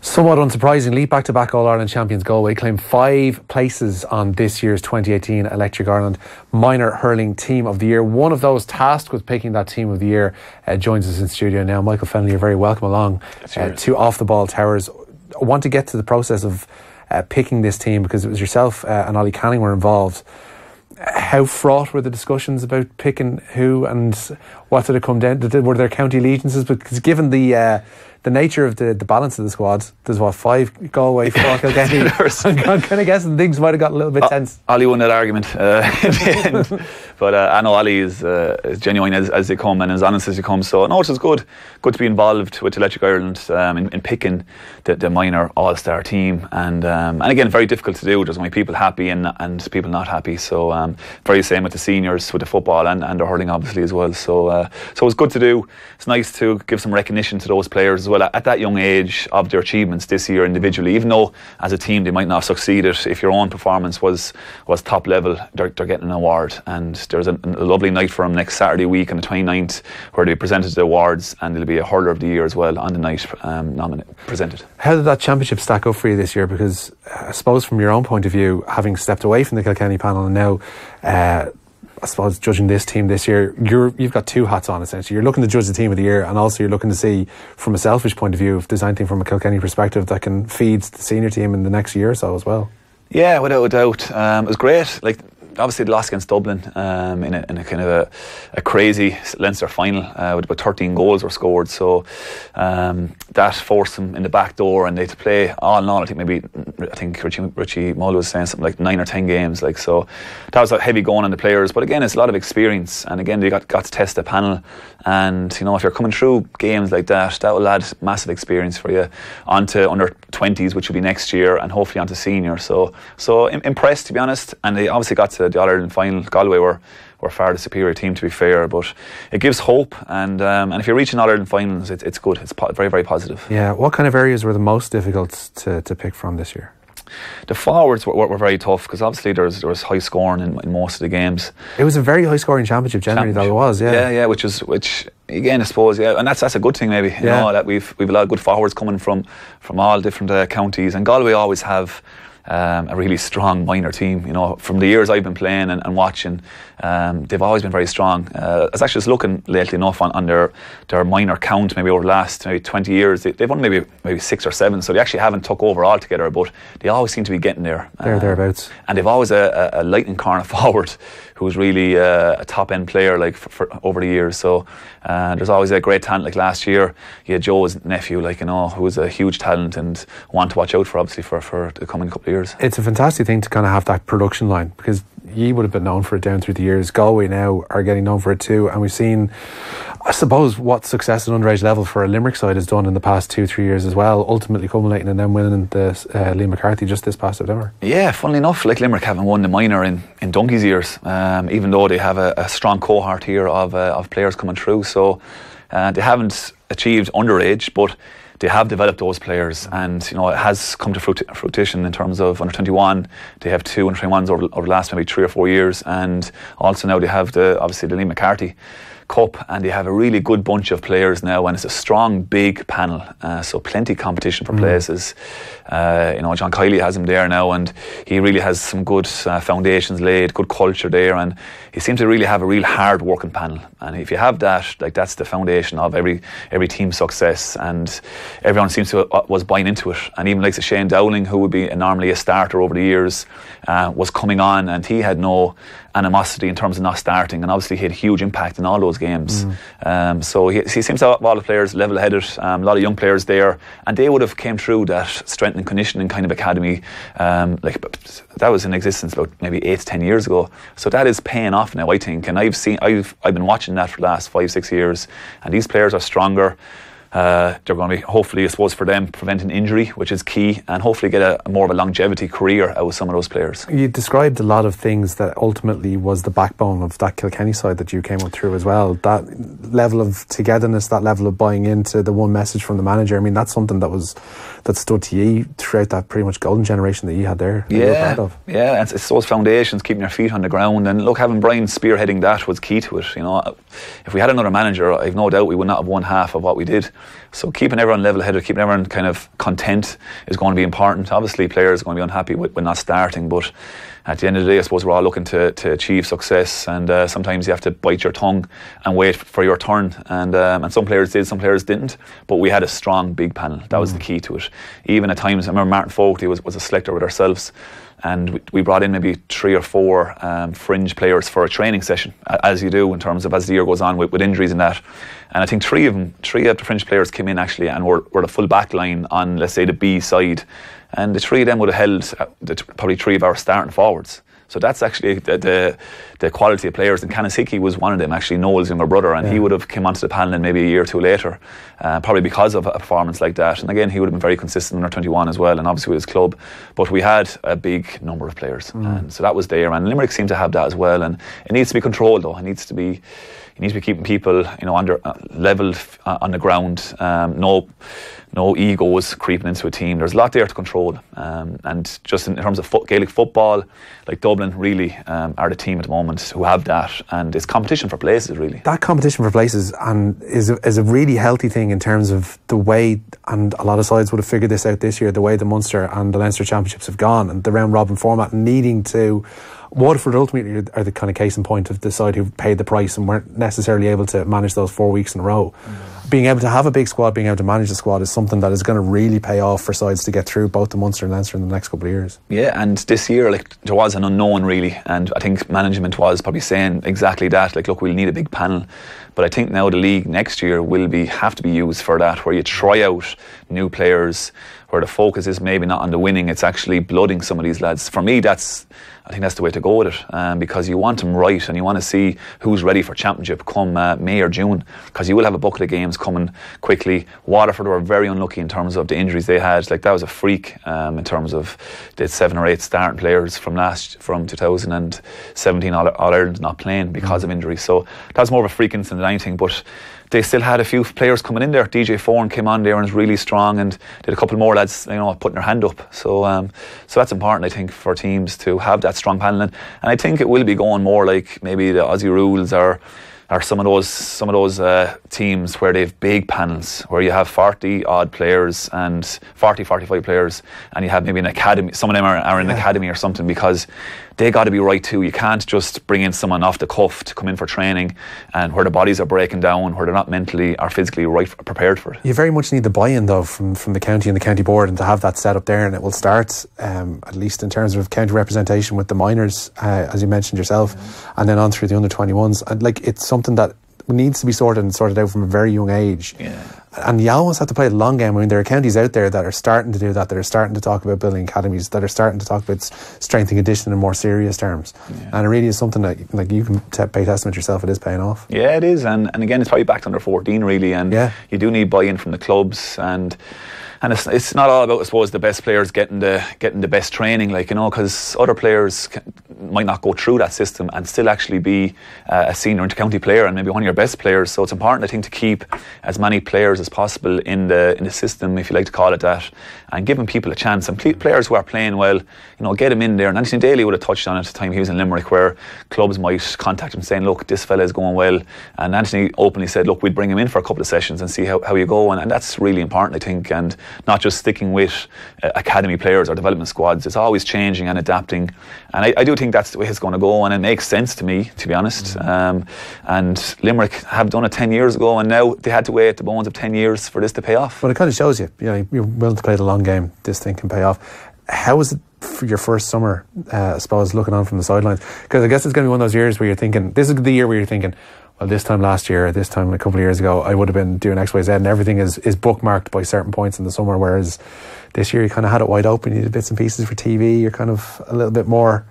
Somewhat unsurprisingly, back-to-back All-Ireland champions Galway claim 5 places on this year's 2018 Electric Ireland Minor Hurling Team of the Year. One of those tasked with picking that Team of the Year joins us in studio now. Michael Fennelly, you're very welcome along to Off the Ball Towers. I want to get to the process of picking this team because it was yourself and Ollie Canning were involved. How fraught were the discussions about picking who, and what did it come down to? Were there county allegiances? Because given the nature of the balance of the squad, there's 5 Galway, 4 Kilkenny. I'm kind of guessing things might have got a little bit tense. Ollie won that argument in the end. But I know Ollie is genuine as they come and as honest as they come. So no, it was good to be involved with Electric Ireland in picking the Minor All-Star Team. And again, very difficult to do. There's only people happy and people not happy. So very same with the seniors, with the football and the hurling obviously as well. So it was good to do. It's nice to give some recognition to those players as well at that young age of their achievements this year individually. Even though as a team they might not have succeeded, if your own performance was top level, they're getting an award. And there's a lovely night for them next Saturday week on the 29th where they presented the awards, and there'll be a hurler of the year as well on the night presented. How did that championship stack up for you this year? Because I suppose from your own point of view, having stepped away from the Kilkenny panel and now I suppose judging this team this year, you've got 2 hats on essentially. You're looking to judge the Team of the Year, and also you're looking to see from a selfish point of view if there's anything from a Kilkenny perspective that can feed the senior team in the next year or so as well. Yeah, without a doubt. It was great. Obviously the loss against Dublin in a kind of a crazy Leinster final with about 13 goals were scored, so that forced them in the back door, and they had to play all in all. I think Richie McCormack was saying something like 9 or 10 games, so that was a heavy going on the players. But again, it's a lot of experience, and again they got to test the panel, and if you're coming through games like that will add massive experience for you onto under 20s, which will be next year, and hopefully onto senior. So impressed, to be honest. And they obviously got to the All-Ireland final. Galway were far the superior team, to be fair, but it gives hope, and if you're reaching All-Ireland finals, it's good. It's very, very positive. Yeah. What kind of areas were the most difficult to pick from this year? The forwards were very tough, because obviously there was high scoring in most of the games. It was a very high scoring championship generally, though. It was, yeah, which again, I suppose, and that's a good thing, maybe. You know, that we've a lot of good forwards coming from all different counties, and Galway always have a really strong minor team. From the years I've been playing and watching, they've always been very strong. I was actually just looking lately enough on their minor count, maybe over the last maybe 20 years. They've won maybe 6 or 7, so they actually haven't took over altogether, but they always seem to be getting there. Thereabouts. And they've always a lightning corner forward who's really a top end player for over the years. So there's always a great talent. Like last year, you had Joe's nephew, who was a huge talent and one to watch out for, obviously, for the coming couple of years. It's a fantastic thing to kind of have that production line, because you would have been known for it down through the years. Galway now are getting known for it too, and we've seen, I suppose, what success at underage level for a Limerick side has done in the past 2-3 years as well, ultimately culminating in them winning the Liam McCarthy just this past September. Yeah, funnily enough, Limerick haven't won the minor in donkey's years, even though they have a strong cohort here of players coming through. So they haven't achieved underage, but they have developed those players, and it has come to fruition in terms of under 21. They have 2 under 21s over the last maybe 3 or 4 years, and also now they have obviously the Liam McCarthy Cup, and they have a really good bunch of players now, and it's a strong, big panel, so plenty of competition for places. John Kiley has him there now, and he really has some good foundations laid, good culture there, and he seems to really have a real hard working panel. And if you have that, that's the foundation of every team's success, and everyone seems to was buying into it. And even like Shane Dowling, who would be normally a starter over the years, was coming on, and he had no animosity in terms of not starting, and obviously he had a huge impact in all those games. So he seems to have all the players level-headed, a lot of young players there, and they would have came through that strength and conditioning kind of academy, that was in existence about maybe 8 to 10 years ago. So that is paying off now, I think, and I've been watching that for the last 5-6 years, and these players are stronger. They're going to be, hopefully, I suppose, for them, preventing injury, which is key, and hopefully get a more of a longevity career out of some of those players. You described a lot of things that ultimately was the backbone of that Kilkenny side that you came up through as well. That level of togetherness, that level of buying into the one message from the manager. I mean, that's something that stood to you throughout that pretty much golden generation that you had there. Yeah, it's those foundations, keeping your feet on the ground, and look, having Brian spearheading that was key to it. If we had another manager, I've no doubt we would not have won half of what we did. So keeping everyone level-headed, keeping everyone kind of content is going to be important. Obviously, players are going to be unhappy with not starting, but at the end of the day, I suppose we're all looking to achieve success, and sometimes you have to bite your tongue and wait for your turn. And some players did, some players didn't. But we had a strong, big panel. That was the key to it. Even at times, I remember Martin Fogarty was a selector with ourselves, and we brought in maybe 3 or 4 fringe players for a training session, as you do in terms of as the year goes on with injuries and that. And I think 3 of the fringe players came in actually and were the full back line on, let's say, the B side. And the 3 of them would have held probably 3 of our starting forwards. So that's actually the quality of players. And Kanasiki was one of them, actually, Noel's younger brother, and he would have come onto the panel in maybe a year or 2 later, probably because of a performance like that. And again, he would have been very consistent under 21 as well, and obviously with his club. But we had a big number of players, and so that was there. And Limerick seemed to have that as well. And it needs to be controlled, though. It needs to be keeping people, under level on the ground. No egos creeping into a team. There's a lot there to control, and just in terms of Gaelic football, like Dublin really are the team at the moment who have that, and it's competition for places really. That competition for places and is a really healthy thing in terms of the way, and a lot of sides would have figured this out this year, the way the Munster and the Leinster Championships have gone, and the round robin format needing to. Waterford ultimately are the kind of case in point of the side who paid the price and weren't necessarily able to manage those 4 weeks in a row. Being able to have a big squad, being able to manage the squad is something that is going to really pay off for sides to get through both the Munster and Leinster in the next couple of years. Yeah, and this year, there was an unknown really, and I think management was probably saying exactly that. Look, we'll need a big panel, but I think now the league next year will have to be used for that, where you try out new players, where the focus is maybe not on the winning, it's actually blooding some of these lads. For me, I think that's the way to go with it, because you want them right and you want to see who's ready for championship come May or June, because you will have a bucket of games coming quickly. Waterford were very unlucky in terms of the injuries they had. That was a freak in terms of they had 7 or 8 starting players from 2017 All-Ireland not playing because of injuries. So that's more of a freak incident than anything, but they still had a few players coming in there. DJ Foran came on there and was really strong, and did a couple more lads, putting their hand up. So that's important, I think, for teams to have that strong panel. And I think it will be going more like maybe the Aussie Rules or some of those teams where they have big panels, where you have 40 odd players and 45 players, and you have maybe an academy. Some of them are in an academy or something, because they got to be right too. You can't just bring in someone off the cuff to come in for training, and where the bodies are breaking down, where they're not mentally or physically prepared for it. You very much need the buy-in though from the county and the county board, and to have that set up there. And it will start at least in terms of county representation with the minors, as you mentioned yourself, and then on through the under-21s. And it's something that needs to be sorted out from a very young age. And you almost have to play the long game. I mean, there are counties out there that are starting to do that are starting to talk about building academies, that are starting to talk about strength and conditioning in more serious terms. And it really is something that you can pay testament yourself, it is paying off. Yeah, it is. And again, it's probably back to under 14 really, and you do need buy-in from the clubs, and it's not all about, I suppose, the best players getting the best training, because other players might not go through that system and still actually be a senior inter-county player and maybe one of your best players. So it's important, I think, to keep as many players as possible in the system, if you like to call it that, and giving people a chance. And players who are playing well, get them in there. And Anthony Daly would have touched on it at the time he was in Limerick, where clubs might contact him saying, look, this fella is going well. And Anthony openly said, look, we'd bring him in for a couple of sessions and see how you go. And that's really important, I think, and not just sticking with academy players or development squads. It's always changing and adapting, and I do think that's the way it's going to go, and it makes sense to me, to be honest. And Limerick have done it 10 years ago, and now they had to wait the bones of 10 years for this to pay off. Well, it kind of shows you're willing to play the long game. This thing can pay off. How was it for your first summer, I suppose, looking on from the sidelines? Because I guess it's going to be one of those years where you're thinking, this is the year where you're thinking, well, this time last year, this time a couple of years ago, I would have been doing X, Y, Z, and everything is bookmarked by certain points in the summer, whereas this year you kind of had it wide open. You did bits and pieces for TV. You're kind of a little bit more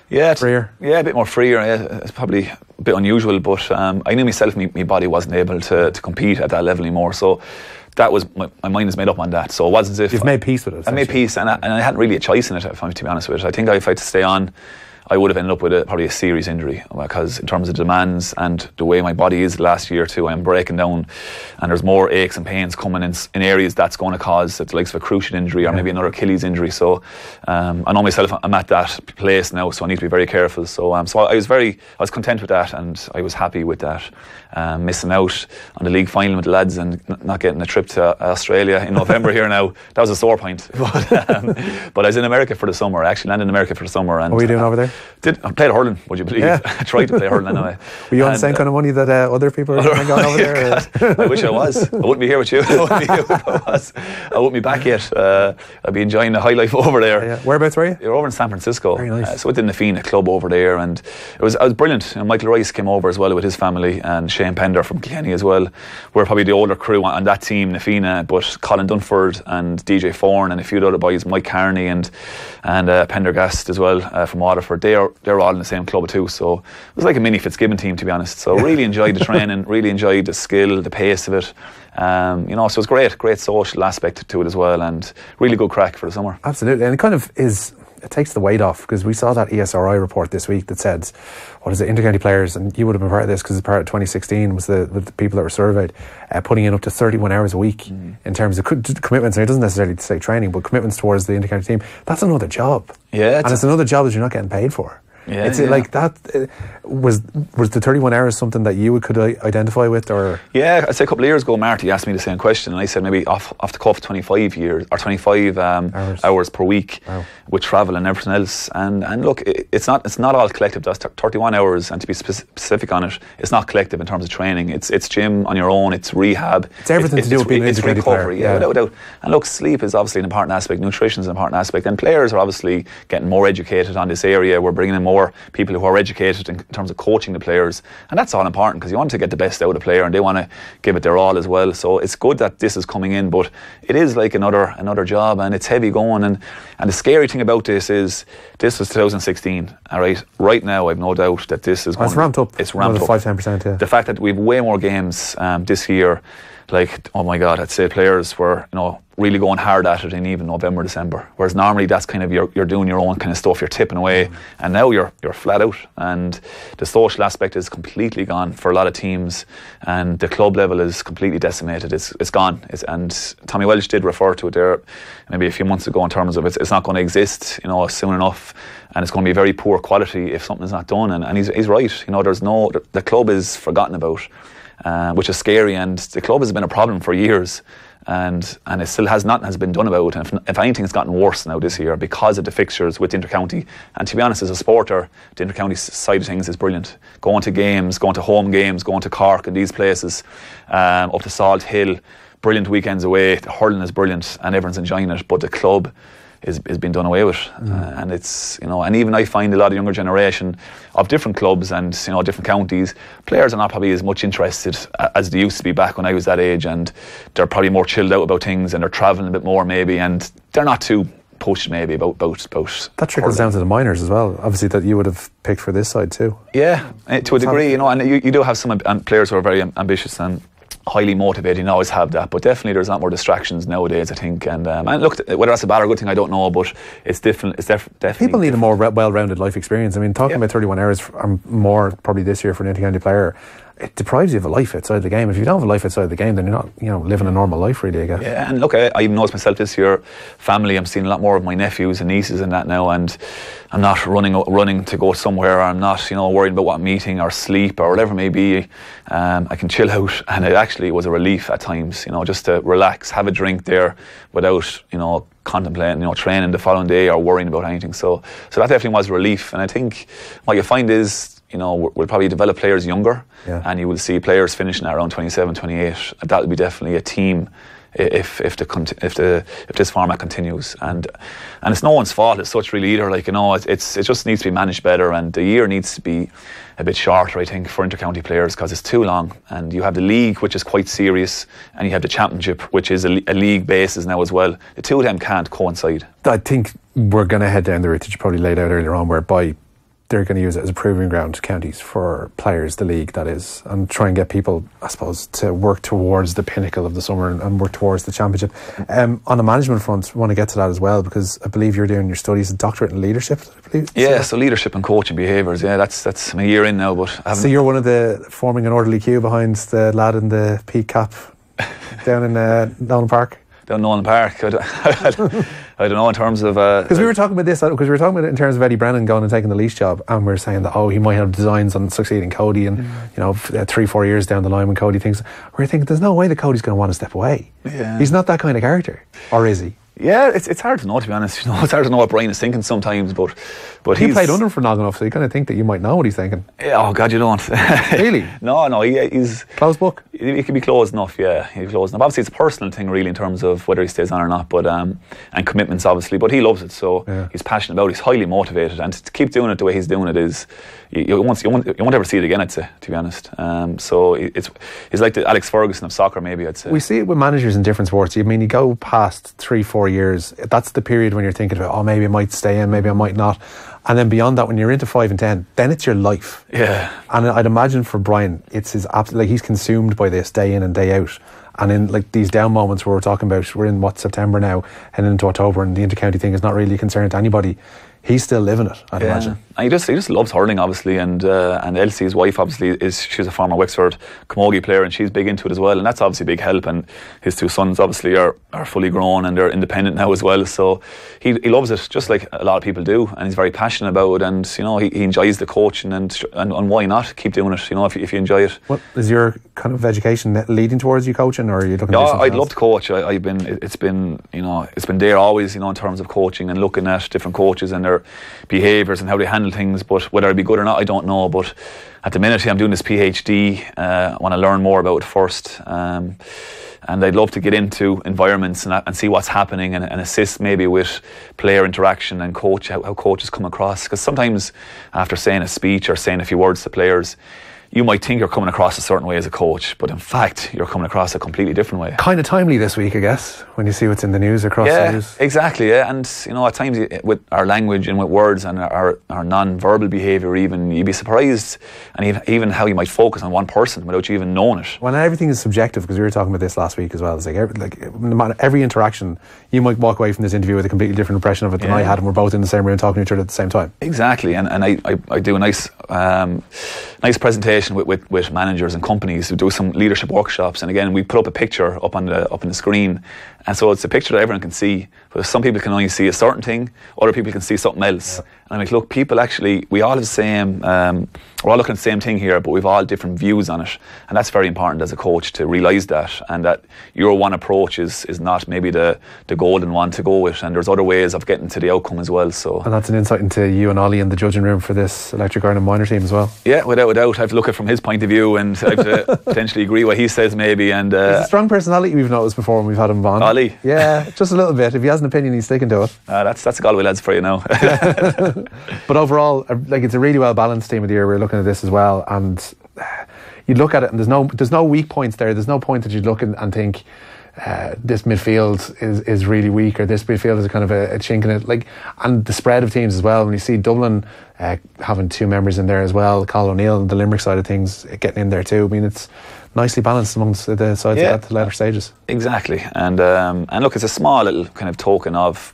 freer. Yeah, a bit more freer. It's probably a bit unusual, but I knew myself, my body wasn't able to compete at that level anymore. So that was, my mind is made up on that. So it wasn't as if... You've made peace with it. I made peace, and I hadn't really a choice in it, if I'm to be honest with it. I think if I had to stay on I would have ended up with probably a serious injury, because in terms of demands and the way my body is the last year or two, I'm breaking down, and there's more aches and pains coming in areas that's going to cause it's like a cruciate injury or maybe another Achilles injury. So I know myself, I'm at that place now, so I need to be very careful. So I was content with that, and I was happy with that. Missing out on the league final with the lads and not getting a trip to Australia in November here now, that was a sore point. But I was in America for the summer. I actually landed in America for the summer. And what were you doing over there? I played hurling, would you believe? Yeah. I tried to play hurling anyway. Were you on the same kind of money that other people are going over there? I wish I was. I wouldn't be here with you. I wouldn't be here if I was. I wouldn't be back yet. I'd be enjoying the high life over there. Yeah. Whereabouts were you? You're over in San Francisco. Very nice. So within the Fina club over there, and I was brilliant. And Michael Rice came over as well with his family, and Shane Pender from Kilkenny as well. We're probably the older crew on that team, the Fina, but Colin Dunford and DJ Foran and a few other boys, Mike Carney and Pendergast as well from Waterford. They're all in the same club too. So it was like a mini Fitzgibbon team, to be honest. So really enjoyed the training, really enjoyed the skill, the pace of it. So it was great social aspect to it as well, and really good crack for the summer. Absolutely, and it kind of is. It takes the weight off, because we saw that ESRI report this week that said, what is it, intercounty players, and you would have been part of this because it's part of 2016 was the people that were surveyed, putting in up to 31 hours a week in terms of commitments. And it doesn't necessarily say training, but commitments towards the intercounty team. That's another job. Yeah, and it's another job that you're not getting paid for. Yeah, it's like that. Was the 31 hours something that you could identify with, or? Yeah, I'd say a couple of years ago, Marty asked me the same question, and I said maybe off the cuff 25 hours per week. Wow. With travel and everything else. And look, it's not all collective. That's 31 hours, and to be specific on it, it's not collective in terms of training. It's gym on your own. It's rehab. It's everything to do with being an intercounty player. Yeah, without doubt. And look, sleep is obviously an important aspect. Nutrition is an important aspect, and players are obviously getting more educated on this area. We're bringing in more people who are educated in terms of coaching the players, and that's all important, because you want to get the best out of the player, and they want to give it their all as well. So it's good that this is coming in, but it is like another job, and it's heavy going. And the scary thing about this is this was 2016. All right now I've no doubt that this is it's ramped up. It's ramped up 5-10%. Yeah. The fact that we have way more games this year, like, oh my God, I'd say players were really going hard at it in even November, December. Whereas normally that's kind of you're doing your own kind of stuff, you're tipping away, and now you're flat out. And the social aspect is completely gone for a lot of teams, and the club level is completely decimated. It's gone. And Tommy Welsh did refer to it there maybe a few months ago in terms of it's not going to exist, soon enough, and it's going to be very poor quality if something's not done. And he's right. The club is forgotten about. Which is scary, and the club has been a problem for years, and it still nothing has been done about it. And if anything, it's gotten worse now this year because of the fixtures with intercounty. And to be honest, as a supporter, the intercounty side of things is brilliant. Going to games, going to home games, going to Cork and these places, up to Salt Hill, brilliant weekends away. The hurling is brilliant, and everyone's enjoying it. But the club is being done away with, and it's and even I find a lot of younger generation of different clubs and different counties, players are not probably as much interested as they used to be back when I was that age, and they're probably more chilled out about things, and they're travelling a bit more maybe, and they're not too pushed maybe about that trickles down to the minors as well, obviously, that you would have picked for this side too. Yeah, to a degree, and you do have some players who are very ambitious and highly motivated. You always have that, but definitely there's a lot more distractions nowadays, I think. And look, whether that's a bad or good thing, I don't know, but it's different. It's definitely people need a more well-rounded life experience. I mean, talking about 31 hours or more probably this year for an intercounty player, it deprives you of a life outside the game. If you don't have a life outside the game, then you're not, living a normal life, really, I guess. Yeah, and look, I even noticed myself this year, family, I'm seeing a lot more of my nephews and nieces and that now, and I'm not running to go somewhere, or I'm not, worried about what meeting or sleep or whatever it may be. I can chill out, and it actually was a relief at times, just to relax, have a drink there without, contemplating, training the following day or worrying about anything. So that definitely was a relief. And I think what you find is, we'll probably develop players younger, and you will see players finishing at around 27, 28. That will be definitely a team if this format continues, and it's no one's fault as such really either. It just needs to be managed better, and the year needs to be a bit shorter, I think, for intercounty players, because it's too long. And you have the league, which is quite serious, and you have the championship, which is a league basis now as well. The two of them can't coincide. I think we're going to head down the route that you probably laid out earlier on, whereby they're going to use it as a proving ground, counties, for players, the league that is, and try and get people, I suppose, to work towards the pinnacle of the summer and work towards the championship. On the management front, I want to get to that as well, because I believe you're doing your studies, a doctorate in leadership, I believe. Yeah, so leadership and coaching behaviours. Yeah, that's I'm a year in now, but so you're one of the forming an orderly queue behind the lad in the peak cap down in Nolan Park. Down Nolan Park. I don't know in terms of because we were talking about this, because we were talking about it in terms of Eddie Brennan going and taking the Leash job, and we were saying that he might have designs on succeeding Cody, and 3-4 years down the line when Cody thinks, we're thinking there's no way that Cody's going to want to step away. He's not that kind of character, or is he? Yeah, it's hard to know, to be honest. It's hard to know what Brian is thinking sometimes, but he played under him for long enough, so you kind of think that you might know what he's thinking. Yeah, oh God, you don't. Really? No, he's closed book. He can be closed enough. Yeah, he'll be closed enough. Obviously, it's a personal thing, really, in terms of whether he stays on or not. But and commitments, obviously. But he loves it, so he's passionate about it. He's highly motivated, and to keep doing it the way he's doing it is you won't ever see it again, I'd say, to be honest. So he's like the Alex Ferguson of soccer, maybe, I'd say. We see it with managers in different sports. I mean, you go past 3-4 years. That's the period when you're thinking about, maybe I might stay in, maybe I might not. And then beyond that, when you're into 5 and 10, then it's your life. Yeah. And I'd imagine for Brian, it's his absolute, he's consumed by this day in and day out. And in these down moments where we're talking about, we're in September now, and into October, and the intercounty thing is not really a concern to anybody. He's still living it, I'd imagine. And he just loves hurling, obviously, and Elsie, his wife, obviously, she's a former Wexford camogie player, and she's big into it as well, and that's obviously a big help. And his 2 sons obviously are fully grown and they're independent now as well, so he loves it just like a lot of people do, and he's very passionate about it, and he enjoys the coaching, and why not keep doing it, if you enjoy it. What is your kind of education leading towards you coaching, or are you looking to do something I'd else? love to coach. It's been there always, in terms of coaching and looking at different coaches and their behaviours and how they handle things, but whether it'd be good or not, I don't know. But at the minute I'm doing this PhD, I want to learn more about it first, and I'd love to get into environments and see what's happening, and assist maybe with player interaction and how coaches come across, because sometimes after saying a speech or saying a few words to players, you might think you're coming across a certain way as a coach, but in fact you're coming across a completely different way. Kind of timely this week, I guess, when you see what's in the news across the news. Exactly, yeah. And at times with our language and with words and our non-verbal behaviour, even, you'd be surprised, and even how you might focus on one person without you even knowing it. Well, everything is subjective, because we were talking about this last week as well. It's no matter every interaction, you might walk away from this interview with a completely different impression of it than I had, and we're both in the same room talking to each other at the same time. Exactly, and I do a nice presentation with managers and companies who do some leadership workshops, and again we put up a picture up on the screen, and so it's a picture that everyone can see, but some people can only see a certain thing, other people can see something else. And I'm like, look, people actually, we all have the same, we're all looking at the same thing here, but we've all different views on it, and that's very important as a coach to realise that, and that your one approach is not maybe the golden one to go with, and there's other ways of getting to the outcome as well. So, and that's an insight into you and Ollie in the judging room for this Electric Ireland minor team as well. Yeah, without a doubt, I have to look at it from his point of view, and I have to potentially agree what he says maybe. And he's a strong personality, we've noticed before when we've had him on. Ollie? Yeah, just a little bit. If he has an opinion, he's sticking to it. That's Galway lads for you now. But overall, it's a really well balanced team of the year. We're looking at this as well, and you look at it, and there's no weak points there. There's no point that you'd look and think this midfield is really weak, or this midfield is a kind of a chink in it. And the spread of teams as well. When you see Dublin having 2 members in there as well, Colin O'Neill, the Limerick side of things getting in there too. I mean, it's nicely balanced amongst the sides at the later stages. Exactly, and look, it's a small little kind of token of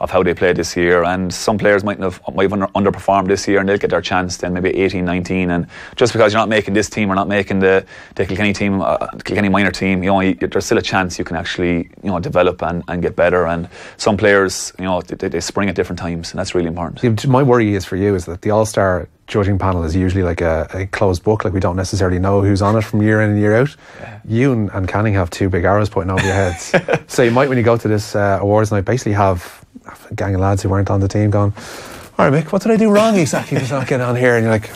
how they played this year, and some players might have underperformed this year, and they'll get their chance then maybe 18, 19, and just because you're not making this team or not making the Kilkenny team, Kilkenny minor team, there's still a chance you can actually develop and get better. And some players they spring at different times, and that's really important. My worry is for you is that the All-Star judging panel is usually like a closed book, we don't necessarily know who's on it from year in and year out. You and Canning have 2 big arrows pointing over your heads. So you might, when you go to this awards night, basically have a gang of lads who weren't on the team going, all right, Mick, what did I do wrong exactly to not get on here? And you're like,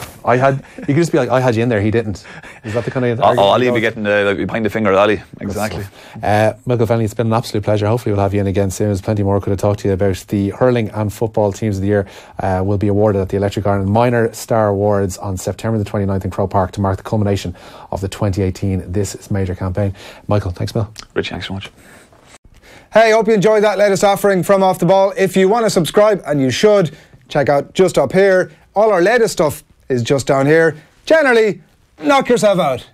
you could just be like, I had you in there, he didn't. Is that the kind of Ollie be getting behind the finger at Ollie. Exactly. Michael Fennelly, it's been an absolute pleasure. Hopefully we'll have you in again soon. There's plenty more could have talked to you about. The hurling and football teams of the year will be awarded at the Electric Ireland Minor Star Awards on September the 29th in Croke Park to mark the culmination of the 2018 This Is Major campaign. Michael, thanks, Bill. Richie, thanks so much. Hey, hope you enjoyed that latest offering from Off the Ball. If you want to subscribe, and you should, check out just up here, All our latest stuff is just down here. Generally, knock yourself out.